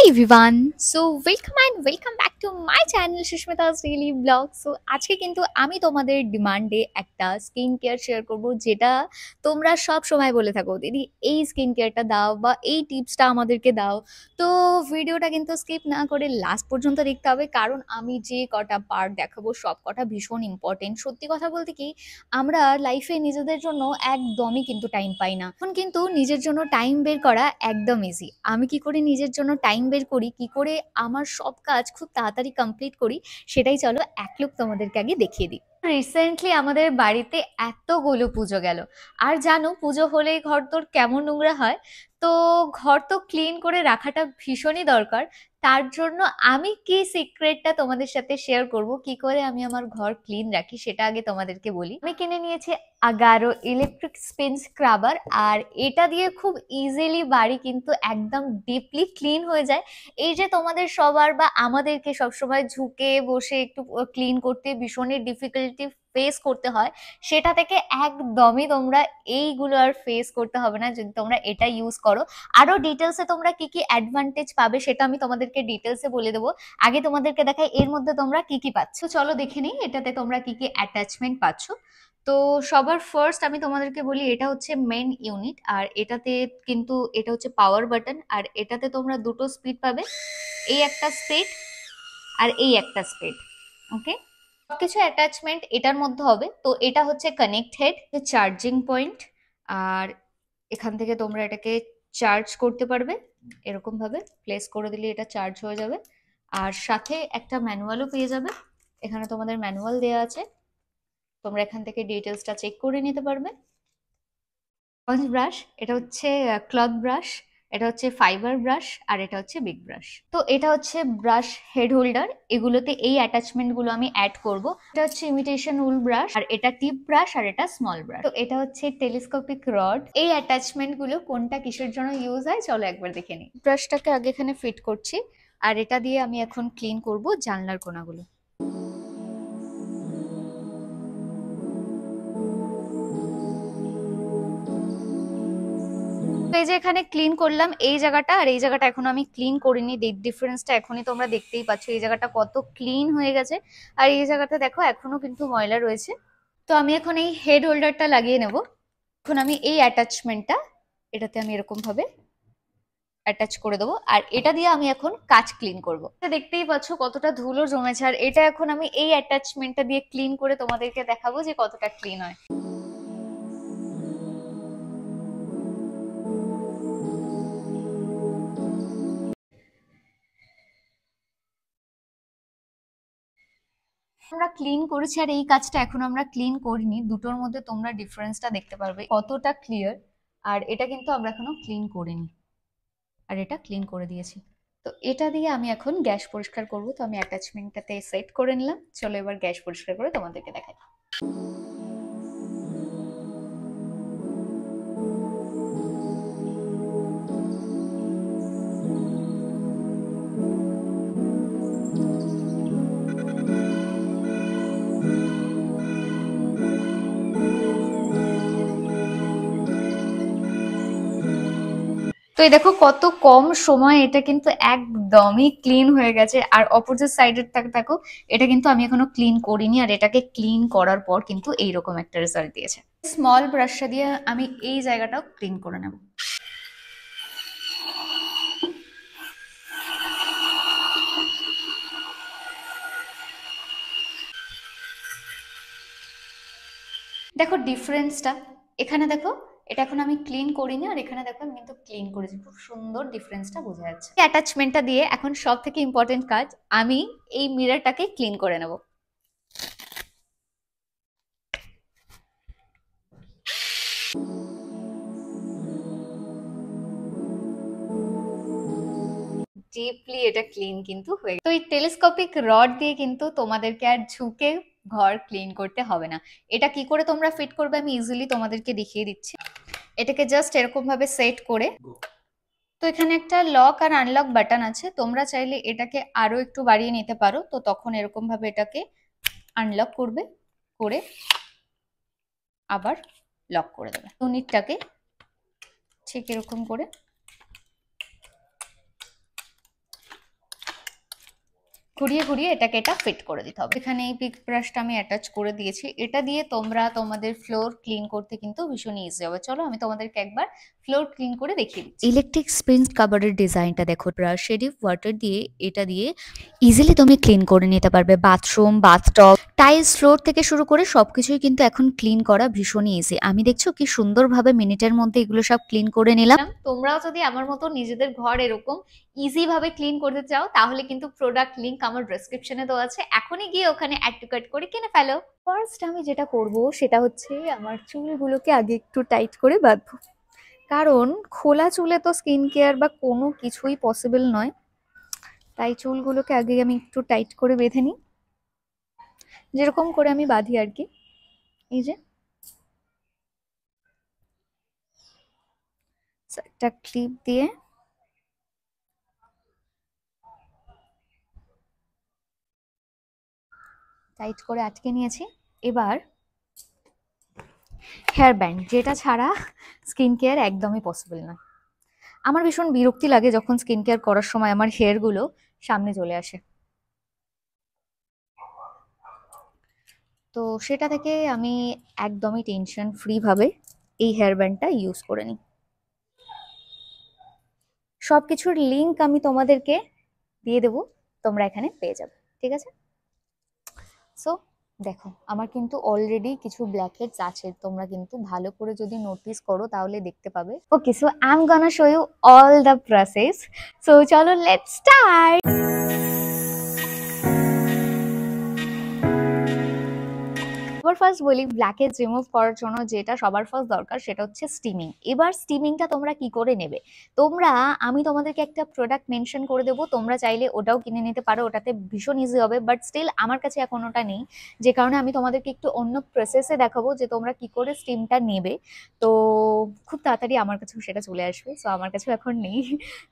Everyone, so welcome back to my channel Susmita's daily blog. So আজকে কিন্তু আমি তোমাদের ডিমান্ডে একটা স্কিন কেয়ার শেয়ার করব, যেটা তোমরা সব সময় বলে থাকো দিদি এই স্কিন কেয়ারটা দাও বা এই টিপসটা আমাদেরকে দাও। তো ভিডিওটা কিন্তু স্কিপ না করে লাস্ট পর্যন্ত দেখতে হবে, কারণ আমি যে কটা পার্ট দেখাবো সব কটা ভীষণ ইম্পর্টেন্ট। সত্যি কথা বলতে কি, আমরা লাইফে নিজেদের জন্য একদমই কিন্তু টাইম পাই না। এখন কিন্তু নিজের জন্য টাইম বের করা একদম ইজি। আমি কি করে নিজের জন্য টাইম বের করি, কি করে আমার সব কাজ খুব তাড়াতাড়ি কমপ্লিট করি, সেটাই চলো এক লুক তোমাদেরকে আগে দেখিয়ে দিই। রিসেন্টলি আমাদের বাড়িতে এতগুলো পুজো গেল, আর জানো পুজো হলেই ঘর তোর কেমন নোংরা হয়। তো ঘর তো ক্লিন করে রাখাটা ভীষণই দরকার। তার জন্য আমি কি সিক্রেটটা তোমাদের সাথে শেয়ার করব, কি করে আমি আমার ঘর ক্লিন রাখি সেটা আগে তোমাদেরকে বলি। আমি কিনে নিয়েছি আগারো ইলেকট্রিক স্পিন স্ক্রাবার, আর এটা দিয়ে খুব ইজিলি বাড়ি কিন্তু একদম ডিপলি ক্লিন হয়ে যায়। এই যে তোমাদের সবার বা আমাদেরকে সবসময় ঝুঁকে বসে একটু ক্লিন করতে ভীষণই ডিফিকাল্টি ফেস করতে হয়, সেটা থেকে একদমই তোমরা এইগুলো আর ফেস করতে হবে না যদি তোমরা এটা ইউজ করো। আরো ডিটেলসে তোমরা কি কি অ্যাডভান্টেজ পাবে সেটা আমি তোমাদেরকে ডিটেলসে বলে দেবো। আগে তোমাদেরকে দেখাই এর মধ্যে তোমরা কি কি পাচ্ছ, চলো দেখে নিই এটাতে তোমরা কি কি অ্যাটাচমেন্ট পাচ্ছ। তো সবার ফার্স্ট আমি তোমাদেরকে বলি, এটা হচ্ছে মেন ইউনিট, আর এটাতে কিন্তু এটা হচ্ছে পাওয়ার বাটন, আর এটাতে তোমরা দুটো স্পিড পাবে, এই একটা স্পিড আর এই একটা স্পিড। ওকে, সবকিছু অ্যাটাচমেন্ট এটার মধ্যে হবে। তো এটা হচ্ছে কানেক্ট হেড, চার্জিং পয়েন্ট, আর এখান থেকে তোমরা এটাকে চার্জ করতে পারবে। এরকম ভাবে প্লেস করে দিলে এটা চার্জ হয়ে যাবে। আর সাথে একটা ম্যানুয়ালও পেয়ে যাবে, এখানে তোমাদের ম্যানুয়াল দেওয়া আছে, তোমরা এখান থেকে ডিটেলসটা চেক করে নিতে পারবে। স্পঞ্জ ব্রাশ, এটা হচ্ছে ক্লথ ব্রাশ, এটা হচ্ছে ফাইবার ব্রাশ, আর এটা হচ্ছে বিগ ব্রাশ। তো এটা হচ্ছে ব্রাশ হেড হোল্ডার, এগুলোতে এই অ্যাটাচমেন্ট গুলো আমি অ্যাড করব। এটা হচ্ছে ইমিটেশন উল ব্রাশ, আর এটা টিপ ব্রাশ, আর এটা স্মল ব্রাশ। তো এটা হচ্ছে টেলিস্কোপিক রড। এই অ্যাটাচমেন্ট গুলো কোনটা কিসের জন্য ইউজ হয় চলো একবার দেখে নিই। ব্রাশটাকে আগে এখানে ফিট করছি, আর এটা দিয়ে আমি এখন ক্লিন করব জানলার কোনাগুলো। তো এই যে এখানে ক্লিন করলাম এই জায়গাটা, আর এই জায়গাটা এখনো আমি ক্লিন করিনি। ডিফারেন্সটা এখনই তোমরা দেখতেই পাচ্ছ, এই জায়গাটা কত ক্লিন হয়ে গেছে, আর এই জায়গাটা দেখো এখনো কিন্তু ময়লা রয়েছে। তো আমি এখন এই হেড হোল্ডারটা লাগিয়ে নেব। এখন আমি এই অ্যাটাচমেন্টটা এটাতে আমি এরকম ভাবে অ্যাটাচ করে দেবো, আর এটা দিয়ে আমি এখন কাঁচ ক্লিন করবো। দেখতেই পাচ্ছ কতটা ধুলো জমেছে, আর এটা এখন আমি এই অ্যাটাচমেন্টটা দিয়ে ক্লিন করে তোমাদেরকে দেখাবো যে কতটা ক্লিন হয়। আমরা ক্লিন করেছি, আর এই কাজটা এখন আমরা ক্লিন করিনি। দুটোর মধ্যে তোমরা ডিফারেন্সটা দেখতে পারবে কতটা ক্লিয়ার। আর এটা কিন্তু আমরা এখনো ক্লিন করিনি, আর এটা ক্লিন করে দিয়েছি। তো এটা দিয়ে আমি এখন গ্যাস পরিষ্কার করব। তো আমি অ্যাটাচমেন্টটাতে সেট করে নিলাম, চলো এবার গ্যাস পরিষ্কার করে তোমাদেরকে দেখাই। তো এই দেখো কত কম সময় এটা কিন্তু একদমই ক্লিন হয়ে গেছে। আর অপোজিট সাইডের দেখো, এটা কিন্তু আমি এখনো ক্লিন করিনি, আর এটাকে ক্লিন করার পর কিন্তু এইরকম একটা রেজাল্ট দিয়েছে। স্মল ব্রাশটা দিয়ে আমি এই জায়গাটাও ক্লিন করে নেব। দেখো ডিফারেন্সটা, এখানে দেখো এটা এখন আমি ক্লিন করিনি, আর এখানে দেখো আমি কিন্তু ক্লিন করেছি। খুব সুন্দর ডিফারেন্সটা বোঝা যাচ্ছে। অ্যাটাচমেন্টটা দিয়ে এখন সব থেকে ইম্পর্টেন্ট কাজ, আমি এই মিররটাকে ক্লিন করে নেব। ডিপলি এটা ক্লিন কিন্তু হয়ে গেছে। তো এই টেলিস্কোপিক রড দিয়ে কিন্তু তোমাদেরকে আর ঝুঁকে ঘর ক্লিন করতে হবে না। এটা কি করে তোমরা ফিট করবে আমি ইজিলি তোমাদেরকে দেখিয়ে দিচ্ছি। এটাকে জাস্ট এরকম ভাবে সেট করে, তো এখানে একটা লক আর আনলক বাটন আছে, তোমরা চাইলে এটাকে আরো একটু বাড়িয়ে নিতে পারো। তো তখন এরকম ভাবে এটাকে আনলক করবে, করে আবার লক করে দেবে। ইউনিটটাকে ঠিক এরকম করে ঘুরিয়ে ঘুরিয়ে এটা ফিট করে দিতে হবে। এখানে এই পিক ব্রাশটা আমি অ্যাটাচ করে দিয়েছি, এটা দিয়ে তোমরা তোমাদের ফ্লোর ক্লিন করতে কিন্তু ভীষণ ইজি হবে। চলো আমি তোমাদেরকে একবার ফ্লোর ক্লিন করে দেখিয়ে দিচ্ছি। ইলেকট্রিক স্পিন কাভারের ডিজাইনটা দেখো, ব্রাশেরই ওয়াটার দিয়ে এটা দিয়ে ইজিলি তুমি ক্লিন করে নিতে পারবে। বাথরুম, বাথটব, টাইলস, ফ্লোর থেকে শুরু করে সবকিছুই কিন্তু এখন ক্লিন করা ভীষণই ইজি। আমি দেখছো কি সুন্দরভাবে মিনিটের মধ্যে এগুলো সব ক্লিন করে নিলাম। তোমরাও যদি আমার মতো নিজেদের ঘর এরকম ইজি ভাবে ক্লিন করতে চাও তাহলে কিন্তু প্রোডাক্ট লিংক আমার ডেসক্রিপশনে দেওয়া আছে, এখনই গিয়ে ওখানে অ্যাড টু কার্ট করে কিনে ফেলো। ফার্স্ট আমি যেটা করব সেটা হচ্ছে আমার চুলগুলোকে আগে একটু টাইট করে বাঁধবো, কারণ খোলা চুলে তো স্কিন কেয়ার বা কোনো কিছুই পসিবল নয়। তাই চুলগুলোকে আগে আমি একটু টাইট করে বেঁধে নিই, যেরকম করে আমি বাঁধি আর কি। এই যে একটা ক্লিপ দিয়ে টাইট করে আটকে নিয়েছি। এবার হেয়ার ব্যান্ড, যেটা ছাড়া স্কিন কেয়ার একদমই পসিবল না। আমার ভীষণ বিরক্তি লাগে যখন স্কিন কেয়ার করার সময় আমার হেয়ার গুলো সামনে চলে আসে, তো সেটা থেকে আমি একদমই টেনশন ফ্রি ভাবে এই হেয়ার ব্যান্ডটা ইউজ করে নিই। সবকিছুর লিংক আমি তোমাদেরকে দিয়ে দেবো, তোমরা এখানে পেয়ে যাবে, ঠিক আছে? সো দেখো আমার কিন্তু অলরেডি কিছু ব্ল্যাক হেডস আছে, তোমরা কিন্তু ভালো করে যদি নোটিস করো তাহলে দেখতে পাবে। Okay, so I am gonna show you all the process. So চলো লেটস স্টার্ট। সবার ফার্স্ট বলি, ব্ল্যাকহেডস রিমুভ করার জন্য যেটা সবার ফার্স্ট দরকার সেটা হচ্ছে স্টিমিং। এবার স্টিমিংটা তোমরা কি করে নেবে, তোমরা আমি তোমাদেরকে একটা প্রোডাক্ট মেনশন করে দেবো, তোমরা চাইলে ওটাও কিনে নিতে পারো, ওটাতে ভীষণ ইজি হবে। বাট স্টিল আমার কাছে এখন ওটা নেই, যে কারণে আমি তোমাদেরকে একটু অন্য প্রসেসে দেখাবো যে তোমরা কি করে স্টিমটা নেবে। তো খুব তাড়াতাড়ি আমার কাছেও সেটা চলে আসবে, সো আমার কাছেও এখন নেই।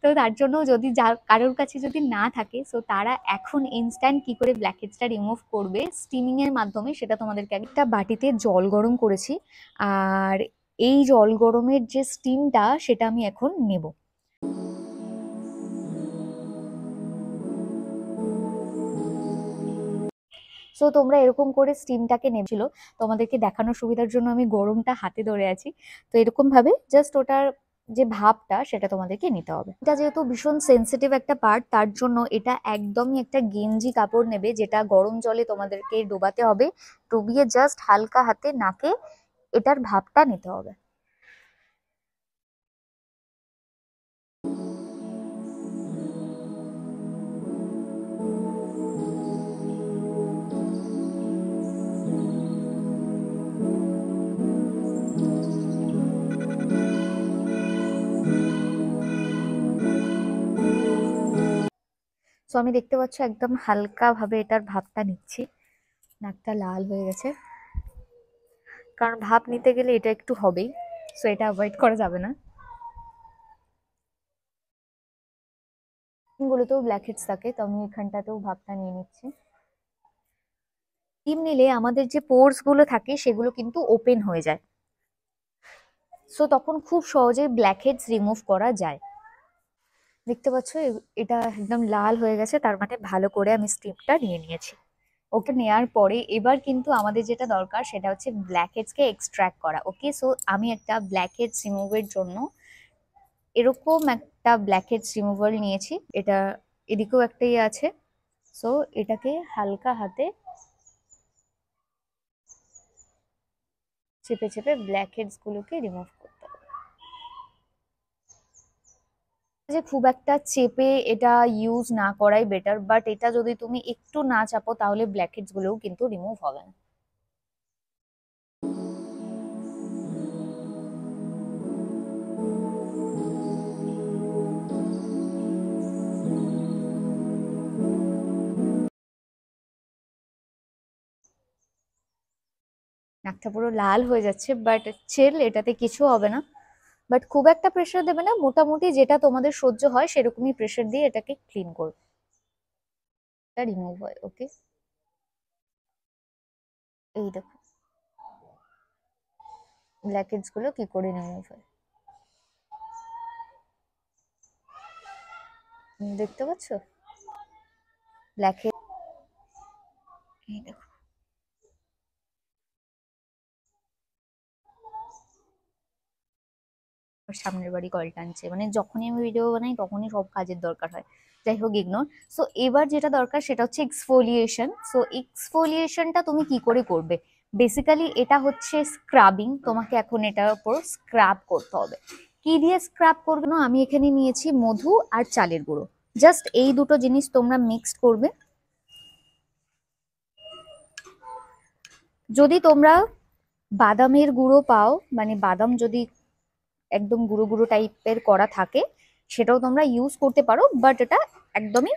তো তার জন্য যদি কারোর কাছে যদি না থাকে, সো তারা এখন ইনস্ট্যান্ট কি করে ব্ল্যাকহেডসটা রিমুভ করবে স্টিমিং এর মাধ্যমে সেটা তোমাদেরকে একটা বাটিতে জল গরম করেছি, আর এই জল গরমের যে স্টিমটা সেটা আমি এখন নেব। সো তোমরা এরকম করে স্টিমটাকে নেছিল, তোমাদেরকে দেখানোর সুবিধার জন্য আমি গরমটা হাতে ধরে আছি। তো এরকম ভাবে জাস্ট ওটার যে ভাবটা সেটা তোমাদেরকে নিতে হবে। এটা যেহেতু ভীষণ সেন্সিটিভ একটা পার্ট, তার জন্য এটা একদমই একটা গেঞ্জি কাপড় নেবে, যেটা গরম জলে তোমাদেরকে ডোবাতে হবে, ডুবিয়ে জাস্ট হালকা হাতে নাকে এটার ভাবটা নিতে হবে। সো আমি দেখতে পাচ্ছ একদম হালকা ভাবে এটার ভাবটা নিচ্ছি। নাকটা লাল হয়ে গেছে, কারণ ভাব নিতে গেলে এটা একটু হবেই, সো এটা অ্যাভয়েড করা যাবে না। গুলোতেও ব্ল্যাক হেডস থাকে, তো আমি এখানটাতেও ভাবটা নিয়ে নিচ্ছি। স্টিম নিলে আমাদের যে পোর্স গুলো থাকে সেগুলো কিন্তু ওপেন হয়ে যায়, সো তখন খুব সহজে ব্ল্যাক হেডস রিমুভ করা যায়। দেখতে পাচ্ছ এটা একদম লাল হয়ে গেছে, তার মানে ভালো করে আমি স্টিমটা নিয়ে নিয়েছি। ওকে, নেয়ার পরে এবার কিন্তু আমাদের যেটা দরকার সেটা হচ্ছে ব্ল্যাক হেডস কে এক্সট্রাক্ট করা। ওকে, সো আমি একটা ব্ল্যাক হেডস রিমুভের জন্য এরকম একটা ব্ল্যাক হেডস রিমুভার নিয়েছি, এটা এদিকেও একটাই আছে। সো এটাকে হালকা হাতে চেপে চেপে ব্ল্যাক হেডস গুলোকে রিমুভ করতে হবে। যে খুব একটা চেপে এটা ইউজ না করাই বেটার, বাট এটা যদি তুমি একটু না চাপো তাহলে ব্ল্যাক হেডস গুলোও কিন্তু রিমুভ হবে না। নাকটা পুরো লাল হয়ে যাচ্ছে, বাট চিল, এটাতে কিছু হবে না। বাট খুব একটা প্রেশার দেবে না, মোটামুটি যেটা তোমাদের সহ্য হয় সেরকমই প্রেশার দিয়ে এটাকে ক্লিন করবে, এটা রিমুভ হয়। ওকে, এই দেখো ব্ল্যাক হেডস গুলো কি করে রিমুভ হয়, দেখতে পাচ্ছ ব্ল্যাক হেড। এই দেখো, সামনের বাড়ি কল টানছে, মানে যখনই আমি ভিডিও বানাই তখনই সব কাজের দরকার হয়। যাই হোক, ইগনোর। সো এবার যেটা দরকার সেটা হচ্ছে এক্সফোলিয়েশন। সো এক্সফোলিয়েশনটা তুমি কি করে করবে? বেসিক্যালি এটা হচ্ছে স্ক্রাবিং। তোমাকে এখন এটার উপর স্ক্রাব করতে হবে। কি দিয়ে স্ক্রাব করবে না, আমি এখানে নিয়েছি মধু আর চালের গুঁড়ো। জাস্ট এই দুটো জিনিস তোমরা মিক্সড করবে। যদি তোমরা বাদামের গুঁড়ো পাও, মানে বাদাম যদি একদম গুঁড়ো গুঁড়ো টাইপের করা থাকে, সেটাও তোমরা ইউজ করতে পারো, বাট এটা একদমই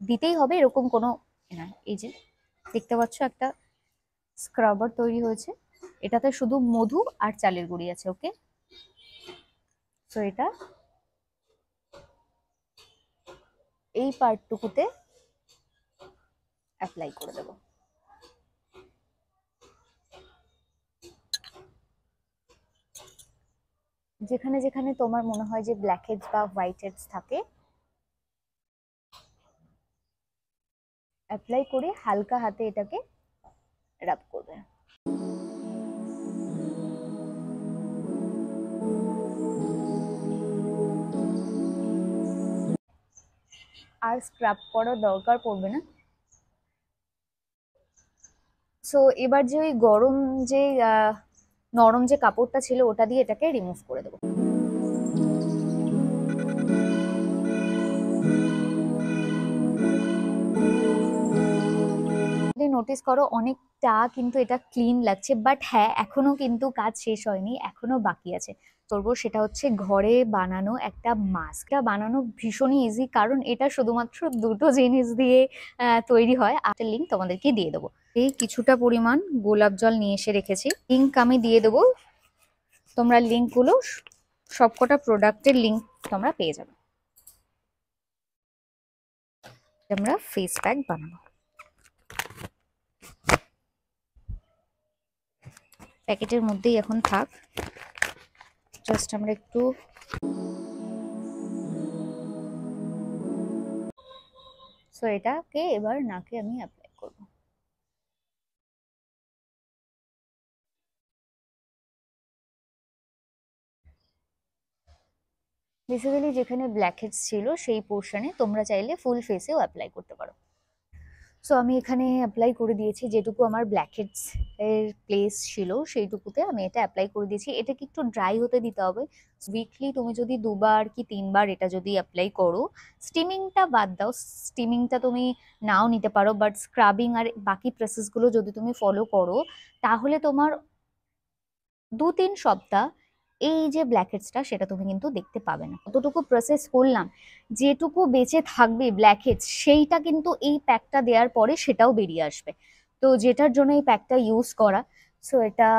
দিতেই হবে এরকম কোনো না। এই যে দেখতে পাচ্ছ একটা স্ক্রাবার তৈরি হয়েছে, এটাতে শুধু মধু আর চালের গুঁড়ি আছে। ওকে, তো এটা এই পার্টটুকুতে অ্যাপ্লাই করে দেবো। যেখানে যেখানে তোমার মনে হয় যে ব্ল্যাক হেডস বা হোয়াইট হেডস থাকে, অ্যাপ্লাই করে হালকা হাতে এটাকে রাব করবে। আর স্ক্রাব করার দরকার পড়বে না। সো এবার যে ওই গরম যে নরম যে কাপড়টা ছিল ওটা দিয়ে এটাকে রিমুভ করে দেবো। নোটিস করো অনেকটা কিন্তু এটা ক্লিন লাগছে, বাট হ্যাঁ এখনো কিন্তু কাজ শেষ হয়নি, এখনো বাকি আছে। করবো সেটা হচ্ছে ঘরে বানানো একটা মাস্ক। এটা বানানো ভীষণই ইজি, কারণ এটা শুধুমাত্র দুটো জিনিস দিয়ে তৈরি হয়। একটা লিঙ্ক তোমাদেরকে দিয়ে দেবো। এই কিছুটা পরিমাণ গোলাপ জল নিয়ে এসে রেখেছি, লিঙ্ক আমি দিয়ে দেবো। তোমরা লিঙ্কগুলো, সবকটা প্রোডাক্টের লিঙ্ক তোমরা পেয়ে যাবে। আমরা ফেস প্যাক বানাবো। প্যাকেটের মধ্যেই এখন থাক, জাস্ট আমরা একটু সো এটাকে এবার নাকে আমি অ্যাপ্লাই করব। বেসিক্যালি যেখানে ব্ল্যাক হেডস ছিল সেই পোর্শনে তোমরা চাইলে ফুল ফেসেও অ্যাপ্লাই করতে পারো। সো আমি এখানে অ্যাপ্লাই করে দিয়েছি, যেটুকু আমার ব্ল্যাক হেডস এর প্লেস ছিল সেইটুকুতে আমি এটা অ্যাপ্লাই করে দিয়েছি। এটাকে একটু ড্রাই হতে দিতে হবে। উইকলি তুমি যদি 2বার কি 3বার এটা যদি অ্যাপ্লাই করো, স্টিমিংটা বাদ দাও, স্টিমিংটা তুমি নাও নিতে পারো, বাট স্ক্রাবিং আর বাকি প্রসেসগুলো যদি তুমি ফলো করো, তাহলে তোমার 2-3 সপ্তাহ এই যে ব্ল্যাকহেডসটা সেটা তুমি কিন্তু দেখতে পাবে না। কতটুকু প্রসেস করলাম, যেটুকু বেঁচে থাকবে ব্ল্যাকহেডস সেইটা কিন্তু এই প্যাকটা দেওয়ার পরে সেটাও বেরিয়ে আসবে। তো যেটার জন্য এই প্যাকটা ইউজ করা। সো এটা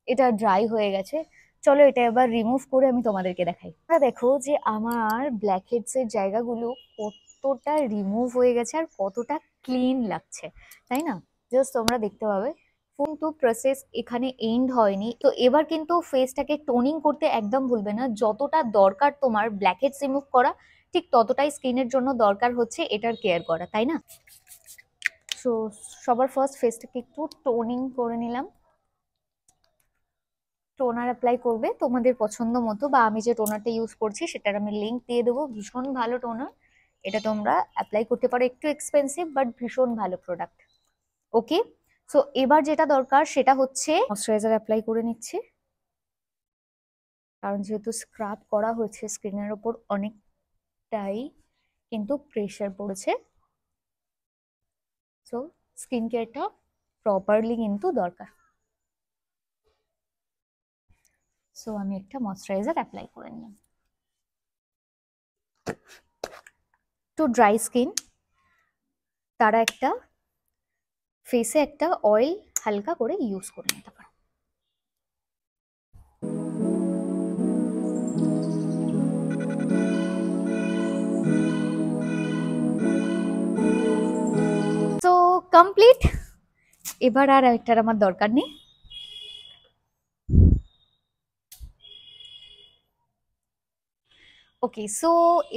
এটা ড্রাই হয়ে গেছে। চলো এটা এবার রিমুভ করে আমি তোমাদেরকে দেখাই। তোমরা দেখো যে আমার ব্ল্যাকহেডস এর জায়গাগুলো কতটা রিমুভ হয়ে গেছে আর কতটা ক্লিন লাগছে, তাই না? জাস্ট তোমরা দেখতে পাবে। কিন্তু প্রসেস এখানে এন্ড হয়নি। তো এবার কিন্তু ফেসটাকে টোনিং করতে একদম ভুলবে না। যতটা দরকার তোমার ব্ল্যাকহেডস রিমুভ করা, ঠিক ততটাই স্কিনের জন্য দরকার হচ্ছে এটার কেয়ার করা, তাই না? সো সবার ফার্স্ট ফেসটাকে একটু টোনিং করে নিলাম। টোনার অ্যাপ্লাই করবে তোমাদের পছন্দ মতো, বা আমি যে টোনারটা ইউজ করছি সেটার আমি লিঙ্ক দিয়ে দেবো। ভীষণ ভালো টোনার, এটা তোমরা অ্যাপ্লাই করতে পারো। একটু এক্সপেন্সিভ বাট ভীষণ ভালো প্রোডাক্ট। ওকে, সো এবার যেটা দরকার সেটা হচ্ছে ময়শ্চারাইজার অ্যাপ্লাই করে নিচ্ছি, কারণ যেহেতু স্ক্রাব করা হয়েছে স্কিনের ওপর অনেকটাই কিন্তু প্রেশার পড়েছে। সো স্কিন কেয়ারটা প্রপারলি কিন্তু দরকার। সো আমি একটা ময়শ্চারাইজার অ্যাপ্লাই করে নিলাম। টু ড্রাই স্কিন তারা একটা ফেসে একটা অয়েল হালকা করে ইউজ করে নিতে পারো। তো কমপ্লিট। এবার আর একটার আমার দরকার নেই। ওকে, সো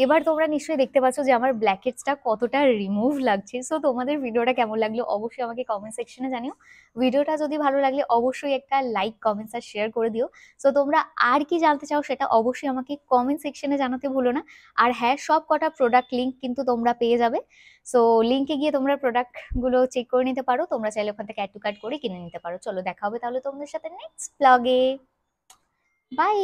এবার তোমরা নিশ্চয়ই দেখতে পাচ্ছ যে আমার ব্ল্যাকেটসটা কতটা রিমুভ লাগছে। সো তোমাদের ভিডিওটা কেমন লাগলো অবশ্যই আমাকে কমেন্ট সেকশনে জানিও। ভিডিওটা যদি ভালো লাগলে অবশ্যই একটা লাইক, কমেন্টস আর শেয়ার করে দিও। সো তোমরা আর কি জানতে চাও সেটা অবশ্যই আমাকে কমেন্ট সেকশনে জানাতে ভুলো না। আর হ্যাঁ, সব কটা প্রোডাক্ট লিঙ্ক কিন্তু তোমরা পেয়ে যাবে। সো লিঙ্কে গিয়ে তোমরা প্রোডাক্ট গুলো চেক করে নিতে পারো, তোমরা চাইলে ওখান থেকে অ্যাড টু কার্ট করে কিনে নিতে পারো। চলো দেখা হবে তাহলে তোমাদের সাথে নেক্সট ব্লগে। বাই।